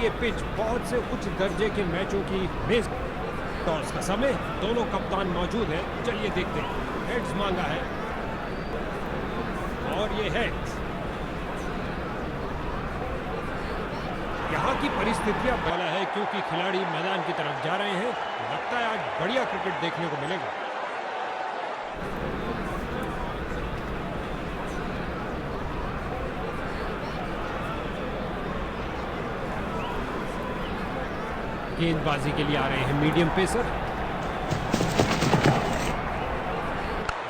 ये पिच बहुत से उच्च दर्जे के मैचों की मेज। टॉस का समय, दोनों कप्तान मौजूद हैं। चलिए देखते हैं। हेड्स मांगा है और ये हेड्स। यहाँ की परिस्थितियां बड़ा है क्योंकि खिलाड़ी मैदान की तरफ जा रहे हैं। लगता है आज बढ़िया क्रिकेट देखने को मिलेगा। गेंदबाजी के लिए आ रहे हैं मीडियम पेसर।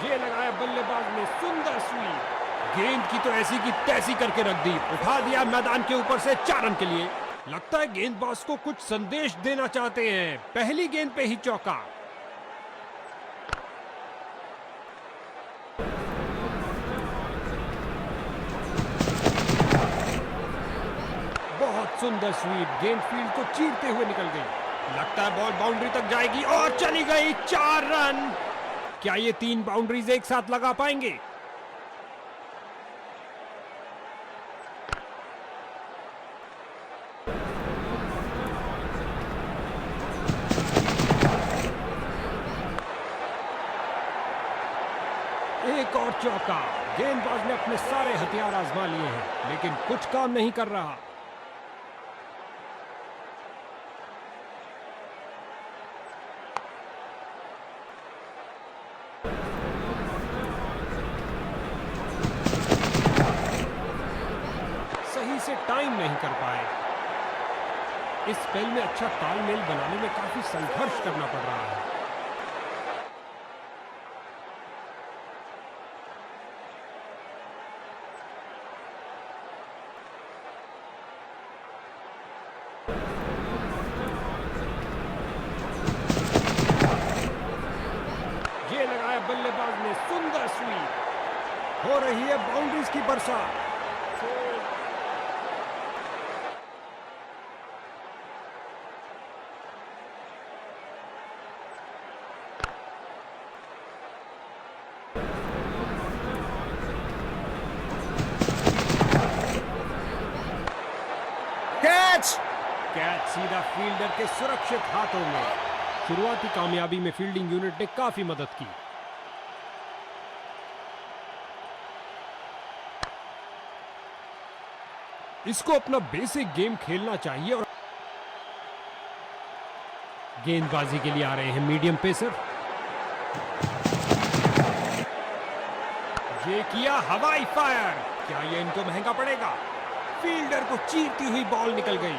ये लगाया बल्लेबाज ने, सुंदर स्वीप। गेंद की तो ऐसी की तैसी करके रख दी, उठा दिया मैदान के ऊपर से 4 रन के लिए। लगता है गेंदबाज को कुछ संदेश देना चाहते हैं। पहली गेंद पे ही चौका। बहुत सुंदर स्वीप, गेंद फील्ड को चीरते हुए निकल गई। लगता है बॉल बाउंड्री तक जाएगी और चली गई। 4 रन। क्या ये 3 बाउंड्रीज एक साथ लगा पाएंगे? एक और चौका। गेंदबाज ने अपने सारे हथियार आजमा लिए हैं लेकिन कुछ काम नहीं कर रहा। सही से टाइम नहीं कर पाए। इस स्पेल में अच्छा तालमेल बनाने में काफी संघर्ष करना पड़ रहा है। ये लगाया बल्लेबाज ने, सुंदर स्वीप। हो रही है बाउंड्रीज की बरसात। कैच सीधा फील्डर के सुरक्षित हाथों में। शुरुआती कामयाबी में फील्डिंग यूनिट ने काफी मदद की। इसको अपना बेसिक गेम खेलना चाहिए। और गेंदबाजी के लिए आ रहे हैं मीडियम पेसर। ये किया हवाई फायर। क्या ये इनको महंगा पड़ेगा? फील्डर को चीरती हुई बॉल निकल गई।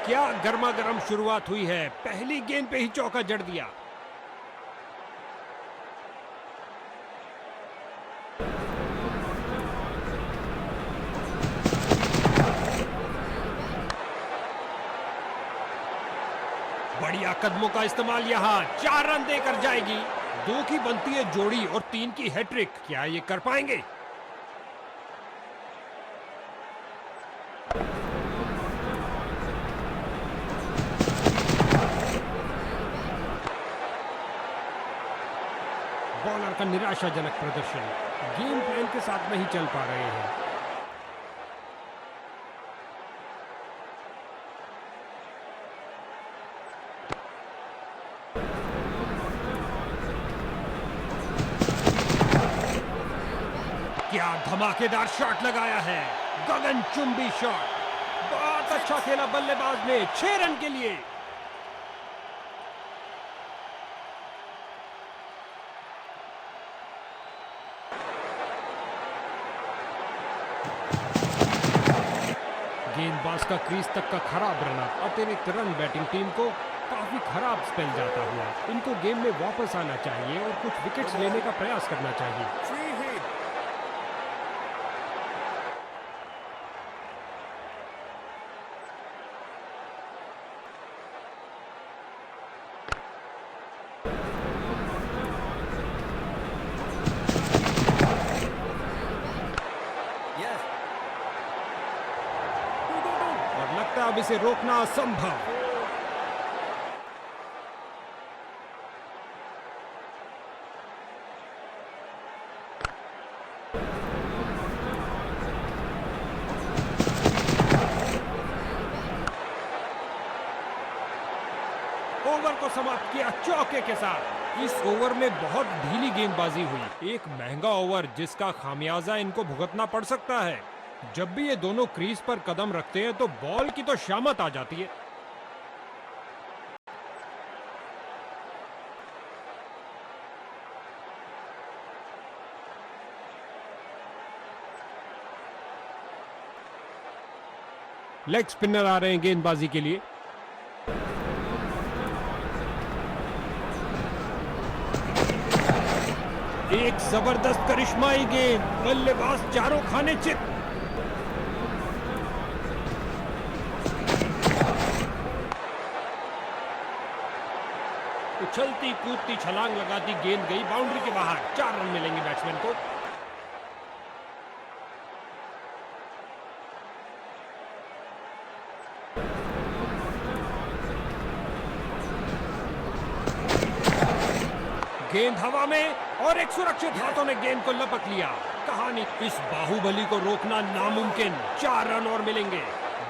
क्या गर्मा गर्म शुरुआत हुई है। पहली गेंद पे ही चौका जड़ दिया। बढ़िया कदमों का इस्तेमाल यहां। 4 रन देकर जाएगी। 2 की बनती है जोड़ी और 3 की हैट्रिक। क्या ये कर पाएंगे? बॉलर का निराशाजनक प्रदर्शन। गेम प्लान के साथ नहीं चल पा रहे हैं। क्या धमाकेदार शॉट लगाया है। गगनचुंबी शॉट। बहुत अच्छा खेला बल्लेबाज ने। 6 रन के लिए। गेंदबाज का क्रीज तक का खराब रन। अतिरिक्त रन बैटिंग टीम को काफी खराब स्पेल जाता हुआ। इनको गेम में वापस आना चाहिए और कुछ विकेट्स लेने का प्रयास करना चाहिए। अब इसे रोकना असंभव। ओवर को समाप्त किया चौके के साथ। इस ओवर में बहुत ढीली गेंदबाजी हुई, एक महंगा ओवर जिसका खामियाजा इनको भुगतना पड़ सकता है। जब भी ये दोनों क्रीज पर कदम रखते हैं तो बॉल की तो शामत आ जाती है। लेग स्पिनर आ रहे हैं गेंदबाजी के लिए। एक जबरदस्त करिश्माई गेंद, बल्लेबाज चारों खाने चित। उछलती कूदती छलांग लगाती गेंद गई बाउंड्री के बाहर। 4 रन मिलेंगे बैट्समैन को। गेंद हवा में और एक सुरक्षित हाथों ने गेंद को लपक लिया। कहानी, इस बाहुबली को रोकना नामुमकिन। 4 रन और मिलेंगे।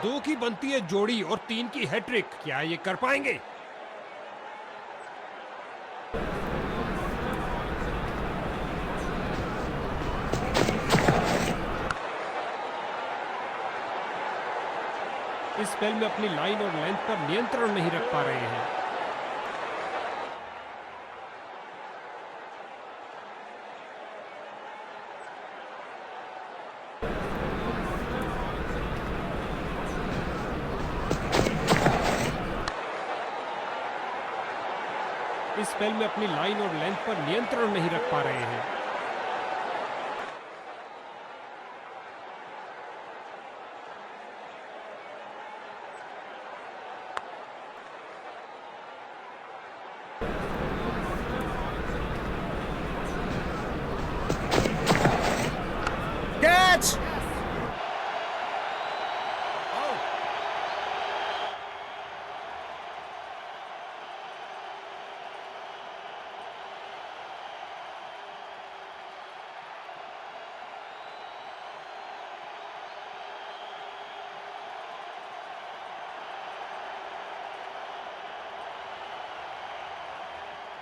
2 की बनती है जोड़ी और 3 की हैट्रिक। क्या ये कर पाएंगे? इस स्पेल में अपनी लाइन और लेंथ पर नियंत्रण नहीं रख पा रहे हैं। इस स्पेल में अपनी लाइन और लेंथ पर नियंत्रण नहीं रख पा रहे हैं। कैच।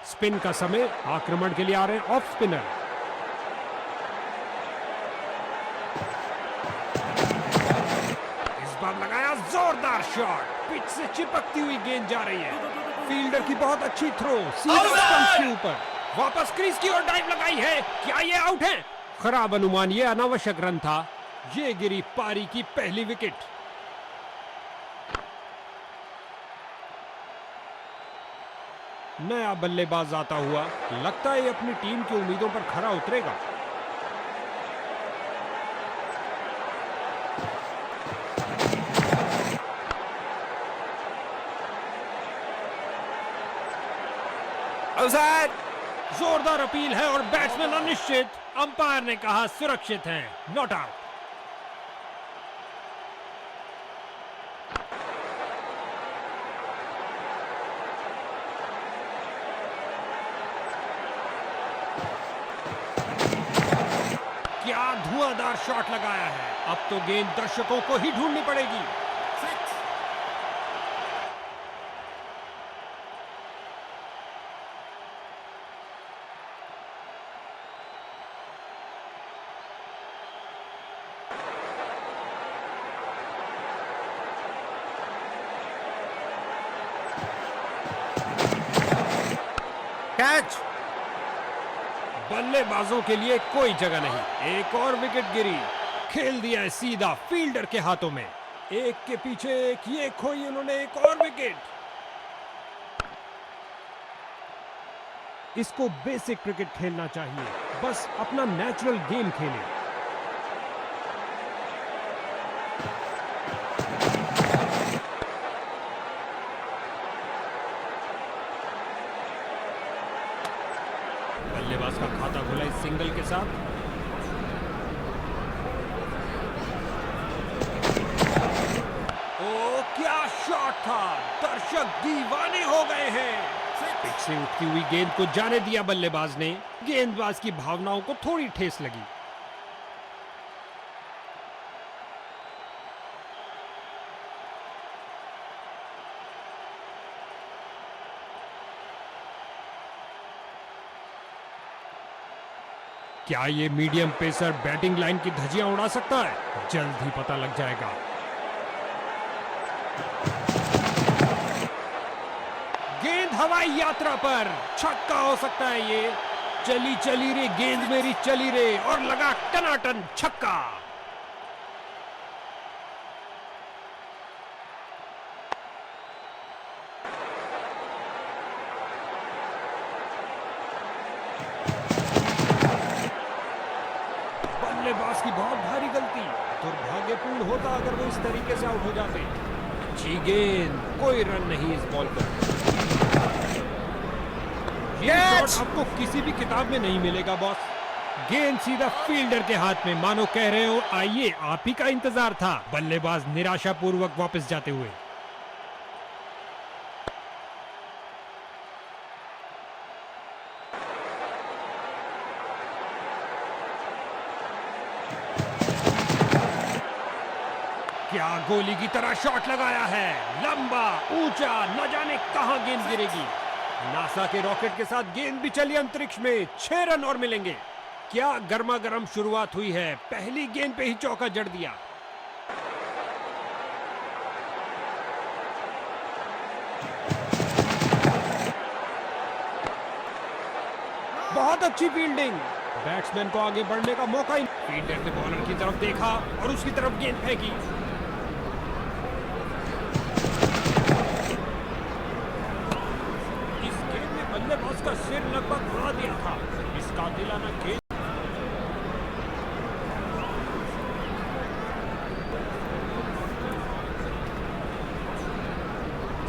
स्पिन का समय, आक्रमण के लिए आ रहे हैं ऑफ स्पिनर। इस बार लगाया जोरदार शॉट, पिच से चिपकती हुई गेंद जा रही है। फील्डर की बहुत अच्छी थ्रो, सीधा स्टंप के ऊपर। वापस क्रीज की ओर डाइव लगाई है। क्या ये आउट है? खराब अनुमान, ये अनावश्यक रन था। ये गिरी पारी की पहली विकेट। नया बल्लेबाज आता हुआ, लगता है ये अपनी टीम की उम्मीदों पर खरा उतरेगा। आउटसाइड। जोरदार अपील है और बैट्समैन अनिश्चित। अंपायर ने कहा सुरक्षित हैं, नॉट आउट। क्या धुआंधार शॉट लगाया है। अब तो गेंद दर्शकों को ही ढूंढनी पड़ेगी। कैच। बल्लेबाजों के लिए कोई जगह नहीं। एक और विकेट गिरी। खेल दिया है सीधा फील्डर के हाथों में। एक के पीछे एक, ये खोई उन्होंने एक और विकेट। इसको बेसिक क्रिकेट खेलना चाहिए, बस अपना नेचुरल गेम खेलें। बल्लेबाज का खाता खुला इस सिंगल के साथ। ओ क्या शॉट था, दर्शक दीवाने हो गए हैं। पिच से उठती हुई गेंद को जाने दिया बल्लेबाज ने। गेंदबाज की भावनाओं को थोड़ी ठेस लगी। क्या ये मीडियम पेसर बैटिंग लाइन की धज्जियां उड़ा सकता है? जल्द ही पता लग जाएगा। गेंद हवाई यात्रा पर, छक्का हो सकता है ये। चली चली रे गेंद मेरी चली रे, और लगा टनाटन छक्का। बल्लेबाज की बहुत भारी गलती। दुर्भाग्यपूर्ण होता अगर वो इस तरीके से आउट हो जाते। अच्छी गेंद, कोई रन नहीं इस बॉल पर। ये शॉट आपको किसी भी किताब में नहीं मिलेगा बॉस। गेंद सीधा फील्डर के हाथ में, मानो कह रहे हो आइए आप ही का इंतजार था। बल्लेबाज निराशापूर्वक वापस जाते हुए। क्या गोली की तरह शॉट लगाया है, लंबा ऊंचा, न जाने कहां गेंद गिरेगी। नासा के रॉकेट के साथ गेंद भी चली अंतरिक्ष में। 6 रन और मिलेंगे। क्या गर्मा गर्म शुरुआत हुई है, पहली गेंद पे ही चौका जड़ दिया। बहुत अच्छी फील्डिंग, बैट्समैन को आगे बढ़ने का मौका ही। फील्डर ने बॉलर की तरफ देखा और उसकी तरफ गेंद फेंकी। बल्लेबाज का सिर लगभग उड़ा दिया था। इसका दिलाना गेंद।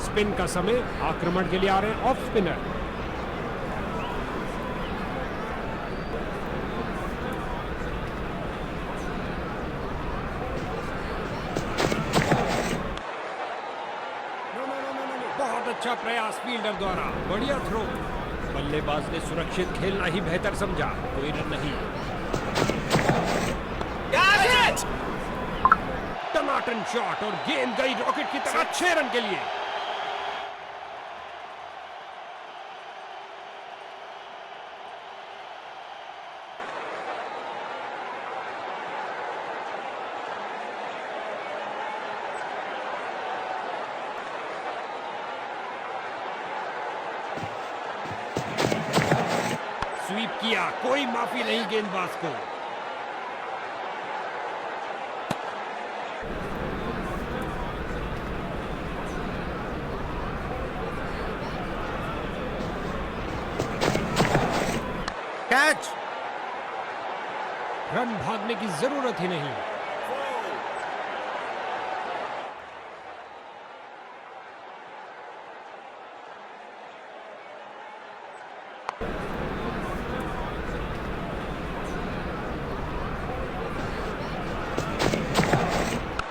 स्पिन का समय, आक्रमण के लिए आ रहे हैं ऑफ स्पिनर। बहुत अच्छा प्रयास फील्डर द्वारा, बढ़िया थ्रो। बल्लेबाज ने सुरक्षित खेलना ही बेहतर समझा। कोई रन नहीं। टनाटन शॉट और गेंद गई रॉकेट की तरह 6 रन के लिए। स्वीप किया, कोई माफी नहीं गेंदबाज को। कैच। रन भागने की जरूरत ही नहीं।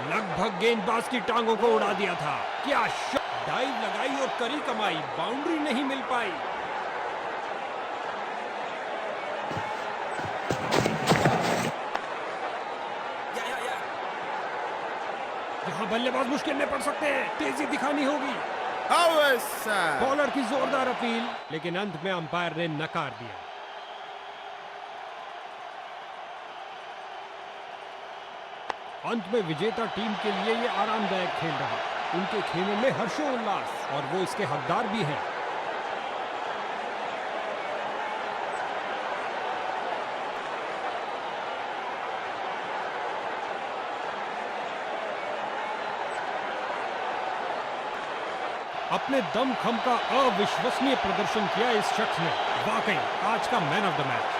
लगभग गेंदबाज की टांगों को उड़ा दिया था। क्या शॉट, डाइव लगाई और करी कमाई, बाउंड्री नहीं मिल पाई। यहाँ बल्लेबाज मुश्किल में पड़ सकते हैं, तेजी दिखानी होगी। बॉलर की जोरदार अपील, लेकिन अंत में अंपायर ने नकार दिया। अंत में विजेता टीम के लिए ये आरामदायक खेल रहा। उनके खेलों में हर्षोल्लास, और वो इसके हकदार भी हैं। अपने दमखम का अविश्वसनीय प्रदर्शन किया इस शख्स ने। वाकई आज का मैन ऑफ द मैच।